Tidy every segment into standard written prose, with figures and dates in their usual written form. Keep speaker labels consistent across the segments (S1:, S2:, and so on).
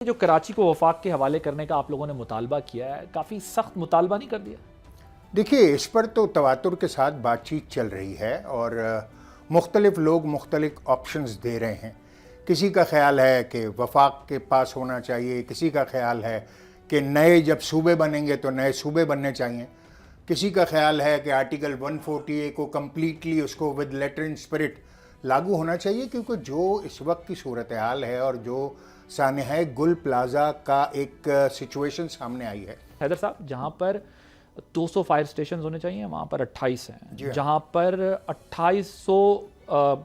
S1: جو کراچی کو وفاق کے حوالے کرنے کا آپ لوگوں نے مطالبہ کیا ہے، کافی سخت مطالبہ نہیں کر دیا؟
S2: دیکھیے، اس پر تو تواتر کے ساتھ بات چیت چل رہی ہے اور مختلف لوگ مختلف آپشنز دے رہے ہیں. کسی کا خیال ہے کہ وفاق کے پاس ہونا چاہیے، کسی کا خیال ہے کہ نئے جب صوبے بنیں گے تو نئے صوبے بننے چاہیے، کسی کا خیال ہے کہ آرٹیکل 140A کو کمپلیٹلی اس کو ود لیٹر ان اسپرٹ لاگو ہونا چاہیے، کیونکہ جو اس وقت کی صورتحال ہے اور جو سانحہ گل پلازا کا ایک سچویشن سامنے آئی ہے.
S1: حیدر صاحب، جہاں پر 200 فائر سٹیشنز ہونے چاہیے وہاں پر 28 ہیں.
S2: جی ہاں.
S1: جہاں پر 2800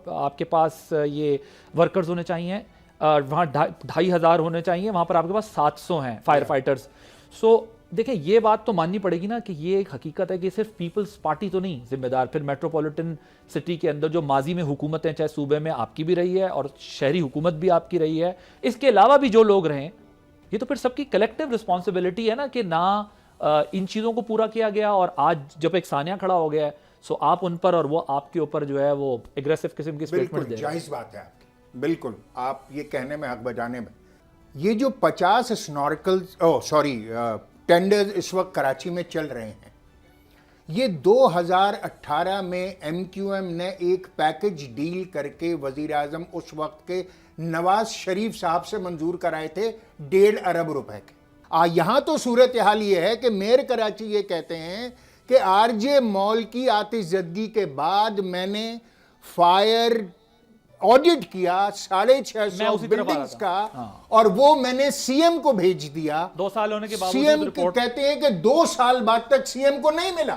S1: آپ کے پاس یہ ورکرز ہونے چاہیے، وہاں 2500 ہونے چاہیے، وہاں پر آپ کے پاس 700 ہیں فائر فائٹرز. سو دیکھیں، یہ بات تو ماننی پڑے گی نا کہ یہ ایک حقیقت ہے کہ صرف پیپلز پارٹی تو نہیں ذمہ دار. پھر میٹروپولیٹن سٹی کے اندر جو ماضی میں حکومتیں چاہے صوبے میں آپ کی بھی رہی ہے اور شہری حکومت بھی آپ کی رہی ہے، اس کے علاوہ بھی جو لوگ رہیں، یہ تو پھر سب کی کلیکٹیو رسپانسبلٹی ہے نا کہ نہ ان چیزوں کو پورا کیا گیا، اور آج جب ایک سانحہ کھڑا ہو گیا ہے سو آپ ان پر اور وہ آپ کے اوپر جو ہے وہ ایگریسو قسم کی سٹیٹمنٹ دے
S2: بالکل
S1: رہے ہیں.
S2: جائز بات ہے آپ کی، بالکل آپ یہ کہنے میں حق بجانے میں. یہ جو 50 سنورکلز ٹینڈرز اس وقت کراچی میں چل رہے ہیں، یہ 2018 میں ایم کیو ایم نے ایک پیکج ڈیل کر کے وزیر اعظم اس وقت کے نواز شریف صاحب سے منظور کرائے تھے 1.5 ارب روپے کے. یہاں تو صورتحال یہ ہے کہ میئر کراچی یہ کہتے ہیں کہ آر جے مال کی آتش زدگی کے بعد میں نے فائر آڈٹ کیا 650 بلڈنگز کا، اور وہ میں نے سی ایم کو بھیج دیا.
S1: 2 سال ہونے کے
S2: سی ایم
S1: باوجود
S2: کہتے ہیں کہ 2 سال بعد تک سی ایم کو نہیں ملا.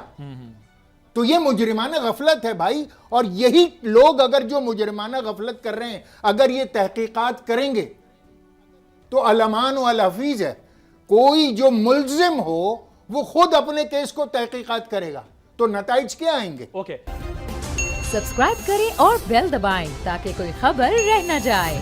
S2: تو یہ مجرمانہ غفلت ہے بھائی. اور یہی لوگ اگر جو مجرمانہ غفلت کر رہے ہیں اگر یہ تحقیقات کریں گے تو الامان و الحفیظ ہے، کوئی جو ملزم ہو وہ خود اپنے کیس کو تحقیقات کرے گا تو نتائج کیا آئیں گے؟
S1: اوکے.
S3: سبسکرائب کریں اور بیل دبائیں تاکہ کوئی خبر رہ نہ جائے.